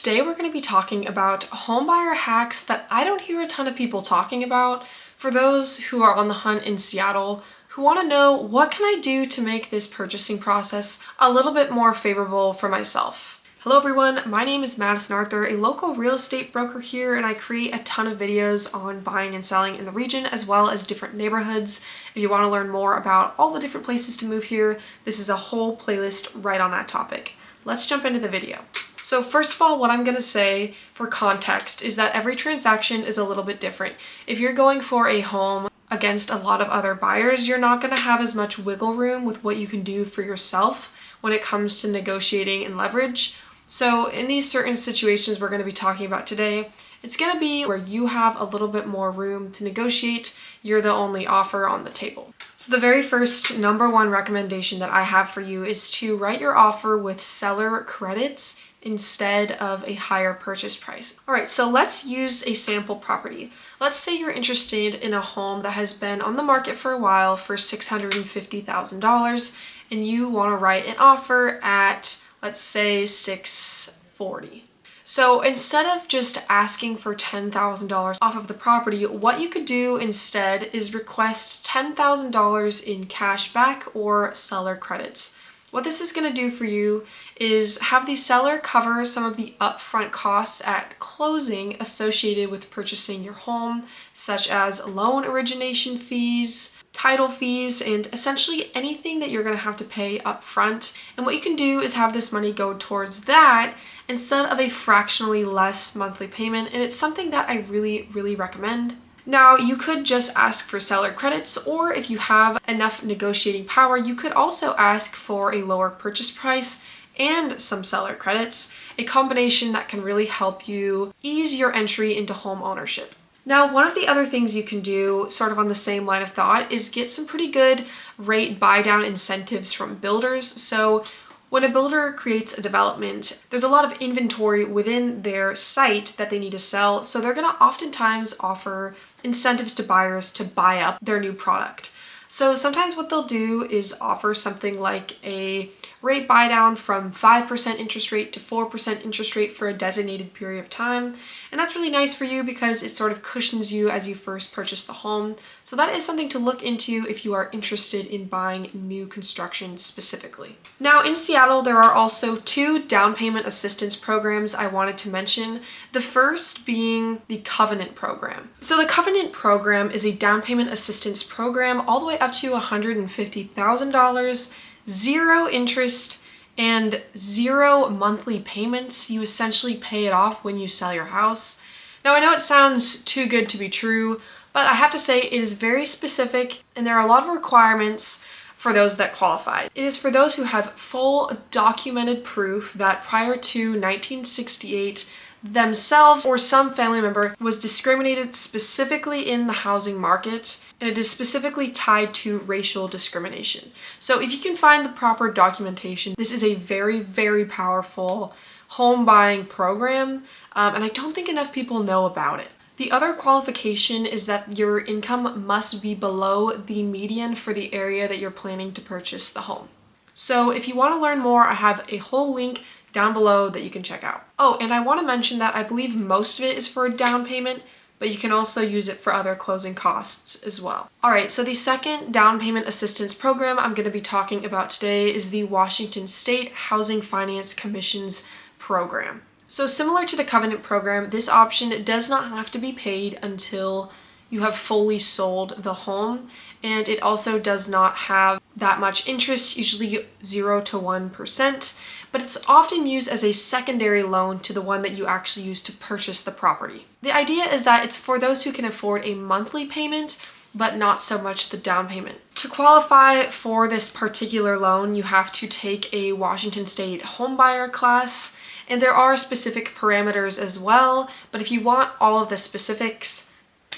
Today we're going to be talking about homebuyer hacks that I don't hear a ton of people talking about for those who are on the hunt in Seattle who want to know what can I do to make this purchasing process a little bit more favorable for myself. Hello everyone, my name is Madison Arthur, a local real estate broker here, and I create a ton of videos on buying and selling in the region as well as different neighborhoods. If you want to learn more about all the different places to move here, this is a whole playlist right on that topic. Let's jump into the video. So first of all, what I'm going to say for context is that every transaction is a little bit different. If you're going for a home against a lot of other buyers, you're not going to have as much wiggle room with what you can do for yourself when it comes to negotiating and leverage. So in these certain situations we're going to be talking about today, it's going to be where you have a little bit more room to negotiate. You're the only offer on the table. So the very first number one recommendation that I have for you is to write your offer with seller credits instead of a higher purchase price. All right, so let's use a sample property. Let's say you're interested in a home that has been on the market for a while for $650,000 and you want to write an offer at, let's say, $640,000. So instead of just asking for $10,000 off of the property, what you could do instead is request $10,000 in cash back or seller credits. What this is going to do for you is have the seller cover some of the upfront costs at closing associated with purchasing your home, such as loan origination fees, title fees, and essentially anything that you're going to have to pay upfront. And what you can do is have this money go towards that instead of a fractionally less monthly payment, and it's something that I really recommend. Now, you could just ask for seller credits, or if you have enough negotiating power, you could also ask for a lower purchase price and some seller credits, a combination that can really help you ease your entry into home ownership. Now, one of the other things you can do, sort of on the same line of thought, is get some pretty good rate buy-down incentives from builders. So when a builder creates a development, there's a lot of inventory within their site that they need to sell, so they're going to oftentimes offer incentives to buyers to buy up their new product. So sometimes what they'll do is offer something like a rate buy down from 5% interest rate to 4% interest rate for a designated period of time. And that's really nice for you because it sort of cushions you as you first purchase the home. So that is something to look into if you are interested in buying new construction specifically. Now in Seattle, there are also two down payment assistance programs I wanted to mention. The first being the Covenant program. So the Covenant program is a down payment assistance program all the way up to $150,000, zero interest, and zero monthly payments. You essentially pay it off when you sell your house. Now I know it sounds too good to be true, but I have to say it is very specific and there are a lot of requirements for those that qualify. It is for those who have full documented proof that prior to 1968, themselves or some family member was discriminated specifically in the housing market, and it is specifically tied to racial discrimination. So if you can find the proper documentation, this is a very powerful home buying program, and I don't think enough people know about it. The other qualification is that your income must be below the median for the area that you're planning to purchase the home. So if you want to learn more, I have a whole link down below that you can check out. Oh, and I want to mention that I believe most of it is for a down payment, but you can also use it for other closing costs as well. All right, so the second down payment assistance program I'm going to be talking about today is the Washington State Housing Finance Commission's program. So similar to the Covenant program, this option does not have to be paid until you have fully sold the home, and it also does not have that much interest, usually 0 to 1%, but it's often used as a secondary loan to the one that you actually use to purchase the property. The idea is that it's for those who can afford a monthly payment, but not so much the down payment. To qualify for this particular loan, you have to take a Washington State homebuyer class, and there are specific parameters as well, but if you want all of the specifics,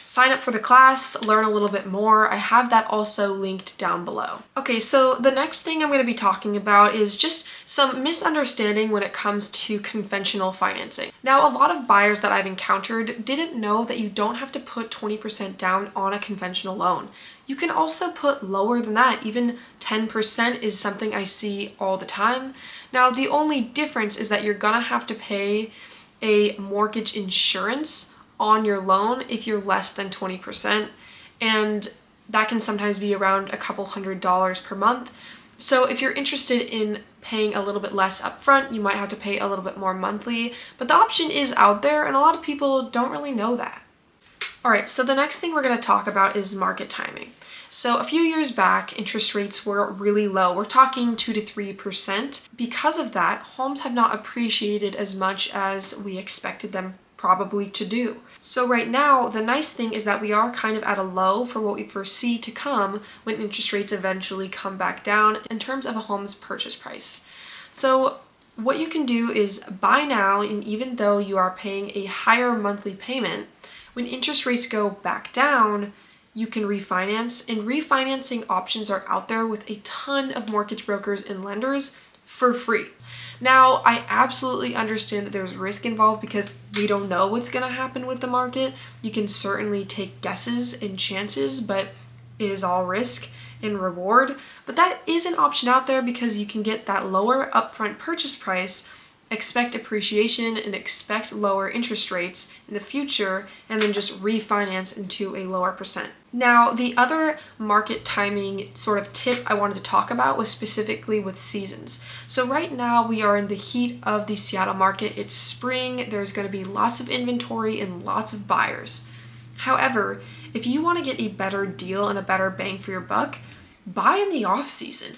sign up for the class, learn a little bit more. I have that also linked down below. Okay, so the next thing I'm going to be talking about is just some misunderstanding when it comes to conventional financing. Now, a lot of buyers that I've encountered didn't know that you don't have to put 20% down on a conventional loan. You can also put lower than that. Even 10% is something I see all the time. Now, the only difference is that you're gonna have to pay a mortgage insurance on your loan if you're less than 20%. And that can sometimes be around a couple $100s per month. So if you're interested in paying a little bit less upfront, you might have to pay a little bit more monthly, but the option is out there and a lot of people don't really know that. All right, so the next thing we're going to talk about is market timing. So a few years back, interest rates were really low. We're talking 2 to 3%. Because of that, homes have not appreciated as much as we expected them probably to do. So right now, the nice thing is that we are kind of at a low for what we foresee to come when interest rates eventually come back down in terms of a home's purchase price. So what you can do is buy now, and even though you are paying a higher monthly payment, when interest rates go back down, you can refinance, and refinancing options are out there with a ton of mortgage brokers and lenders for free. Now, I absolutely understand that there's risk involved because we don't know what's going to happen with the market. You can certainly take guesses and chances, but it is all risk and reward. But that is an option out there because you can get that lower upfront purchase price, expect appreciation, and expect lower interest rates in the future, and then just refinance into a lower percent. Now, the other market timing sort of tip I wanted to talk about was specifically with seasons. So right now we are in the heat of the Seattle market. It's spring, there's going to be lots of inventory and lots of buyers. However, if you want to get a better deal and a better bang for your buck, buy in the off season.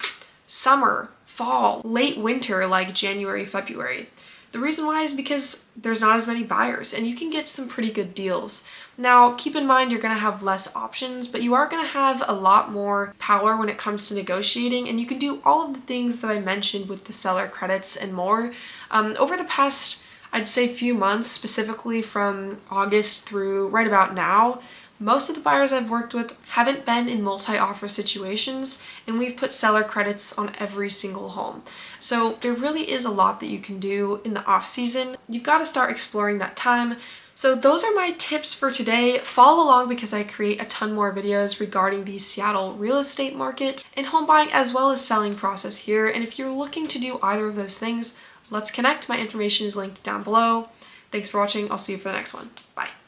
Summer, fall, late winter like January, February. The reason why is because there's not as many buyers and you can get some pretty good deals. Now, keep in mind you're going to have less options, but you are going to have a lot more power when it comes to negotiating, and you can do all of the things that I mentioned with the seller credits and more. Over the past, I'd say, few months, specifically from August through right about now, most of the buyers I've worked with haven't been in multi-offer situations, and we've put seller credits on every single home. So there really is a lot that you can do in the off season. You've got to start exploring that time. So those are my tips for today. Follow along because I create a ton more videos regarding the Seattle real estate market and home buying as well as selling process here. And if you're looking to do either of those things, let's connect. My information is linked down below. Thanks for watching. I'll see you for the next one. Bye.